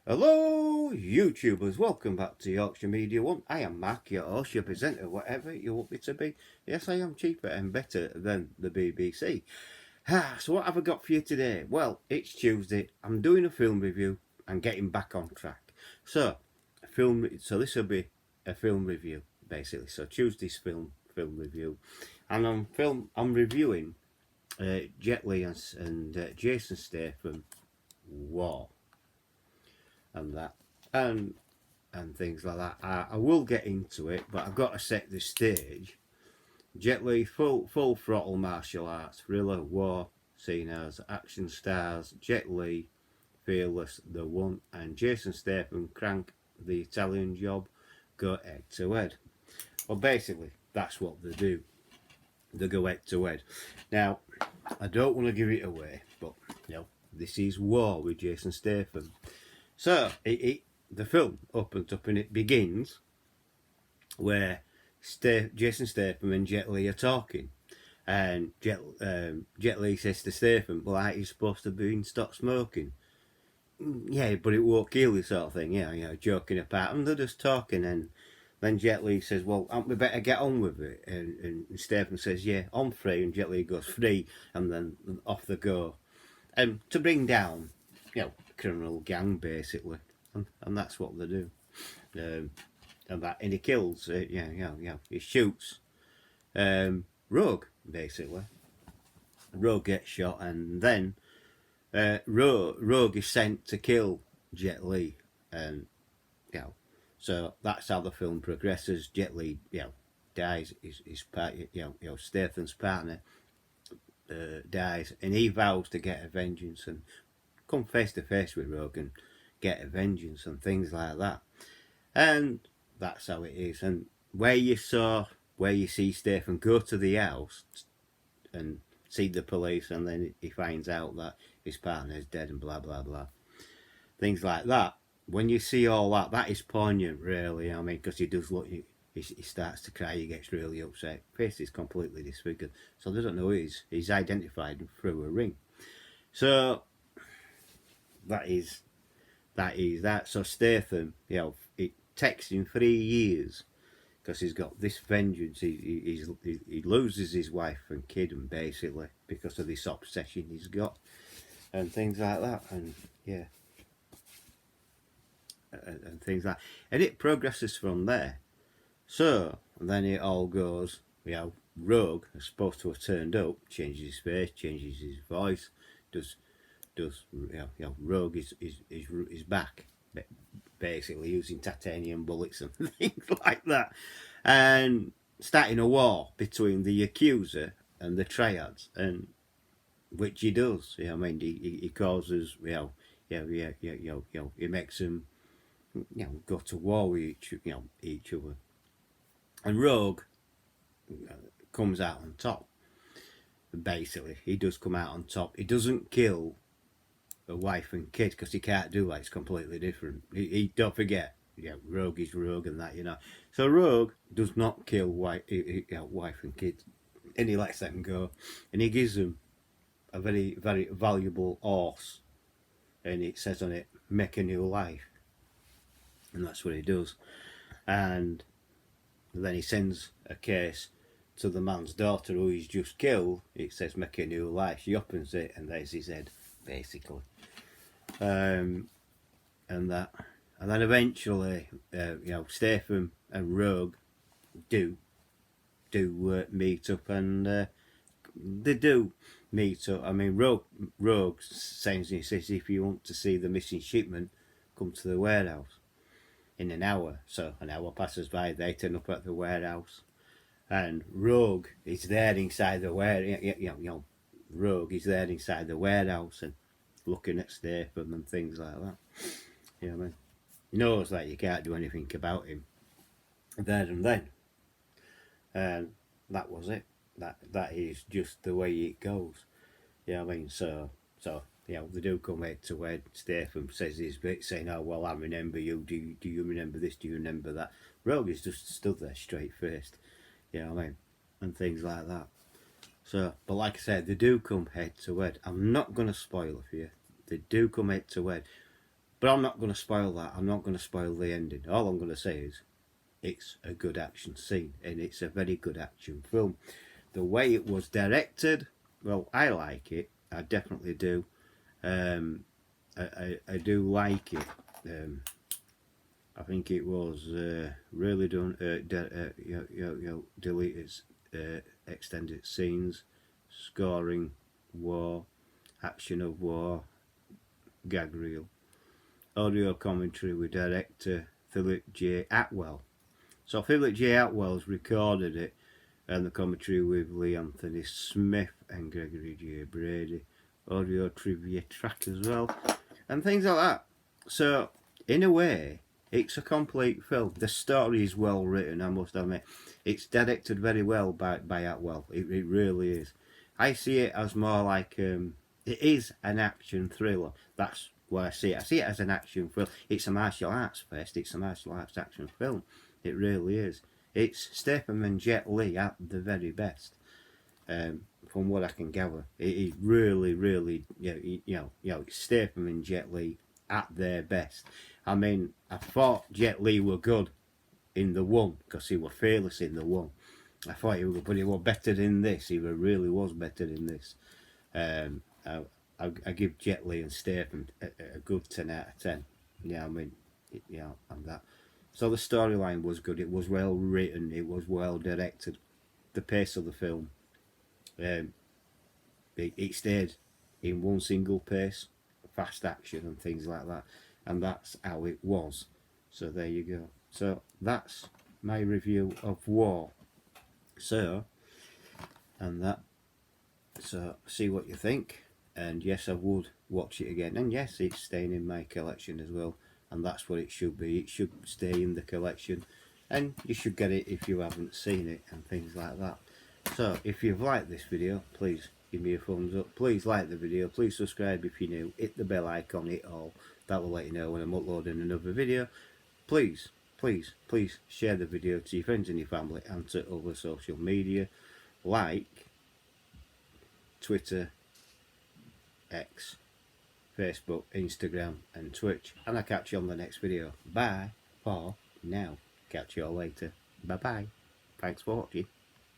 Hello, YouTubers. Welcome back to Yorkshire Media One. I am Mark, your host, your presenter, whatever you want me to be. Yes, I am cheaper and better than the BBC. So what have I got for you today? Well, it's Tuesday. I'm doing a film review and getting back on track. So this will be a film review, basically. So Tuesday's film review. And I'm reviewing Jet Li and Jason Statham War and that. And things like that. I will get into it, but I've got to set the stage. Jet Li, full throttle martial arts, thriller, war, seen as action stars. Jet Li, fearless, the one, and Jason Statham, crank, the Italian job, go head to head. Well, basically, that's what they do. They go head to head. Now, I don't want to give it away, but this is war with Jason Statham. So the film opens up and it begins where Jason Statham and Jet Li are talking, and Jet Li says to Statham, "Well, aren't you supposed to be stop smoking?" Yeah, but it won't kill you, sort of thing. Yeah, joking apart, and they're just talking, and then Jet Li says, "Well, we better get on with it," and Statham says, "Yeah, I'm free," and Jet Li goes free, and then off they go, and to bring down, criminal gang basically, and that's what they do. And he kills. He shoots Rogue basically. Rogue gets shot, and then Rogue is sent to kill Jet Li, and so that's how the film progresses. Jet Li, dies. His part, Statham's partner dies, and he vows to get a vengeance and come face to face with Rogue and get a vengeance and things like that. And that's how it is. And where you see Statham go to the house and see the police, and then he finds out that his partner is dead and blah blah blah, things like that. When you see all that, that is poignant, really. I mean, because he does look, he starts to cry, he gets really upset. Face is completely disfigured, so they don't know he's identified through a ring. So that is that. So Statham, it takes him 3 years because he's got this vengeance. He loses his wife and kid, and basically because of this obsession he's got, and things like that, and and things like that. And it progresses from there. So and then it all goes. Rogue is supposed to have turned up, changes his face, changes his voice, does Rogue is back, basically using titanium bullets and things like that, and starting a war between the accuser and the triads, and which he does. He causes he makes them go to war with each other, and Rogue comes out on top. Basically, he does come out on top. He doesn't kill a wife and kid because he can't do that. It's completely different. He don't forget, Rogue is Rogue and that, So Rogue does not kill wife and kid, and he lets them go, and he gives them a very very valuable horse, and it says on it, "Make a new life," and that's what he does. And then he sends a case to the man's daughter who he's just killed. It says, "Make a new life." She opens it, and there's his head, basically. And then eventually, Statham and Rogue do meet up, and they do meet up. I mean, Rogue says, "If you want to see the missing shipment, come to the warehouse in an hour." So an hour passes by. They turn up at the warehouse, and Rogue is there inside the warehouse. Rogue is there inside the warehouse and looking at Statham and things like that. What I mean? He knows that you can't do anything about him there and then. And that was it. That is just the way it goes. I mean? So they do come head to head. Statham says his bit, saying, "Oh well, I remember you. Do you remember this? Do you remember that?" Rogue is just stood there straight faced. What I mean? And things like that. So, but like I said, they do come head to head. I'm not going to spoil it for you. They do come head to head. But I'm not going to spoil that. I'm not going to spoil the ending. All I'm going to say is it's a good action scene, and it's a very good action film. The way it was directed, well, I like it. I definitely do. I do like it. I think it was really done. Deleted extended scenes, scoring, war, action of war, gag reel, audio commentary with director Philip J. Atwell. So Philip J. Atwell's recorded it, and the commentary with Lee Anthony Smith and Gregory J. Brady, audio trivia track as well, and things like that. So in a way, it's a complete film. The story is well written, I must admit. It's directed very well by Atwell. It really is. I see it as more like it is an action thriller. That's where I see it. I see it as an action film. It's a martial arts fest. It's a martial arts action film. It really is. It's Statham and Jet Li at the very best. From what I can gather, it is really, it's Statham and Jet Li at their best. I mean, I thought Jet Li were good in the one because he were fearless in the one. I thought he was, but he was better in this. He really was better in this. I give Jet Li and Statham a good 10 out of 10. Yeah, I mean, and that. So the storyline was good. It was well written. It was well directed. The pace of the film, it stayed in one single pace, fast action and things like that, and that's how it was. So there you go. So that's my review of War. So, and that. So see what you think. And yes, I would watch it again. And yes, it's staying in my collection as well. And that's what it should be. It should stay in the collection. And you should get it if you haven't seen it and things like that. So if you've liked this video, please give me a thumbs up. Please like the video. Please subscribe if you're new. Hit the bell icon, hit all. That will let you know when I'm uploading another video. Please, please, please share the video to your friends and your family and to other social media like Twitter, X, Facebook, Instagram and Twitch. And I'll catch you on the next video. Bye for now. Catch you all later. Bye bye. Thanks for watching.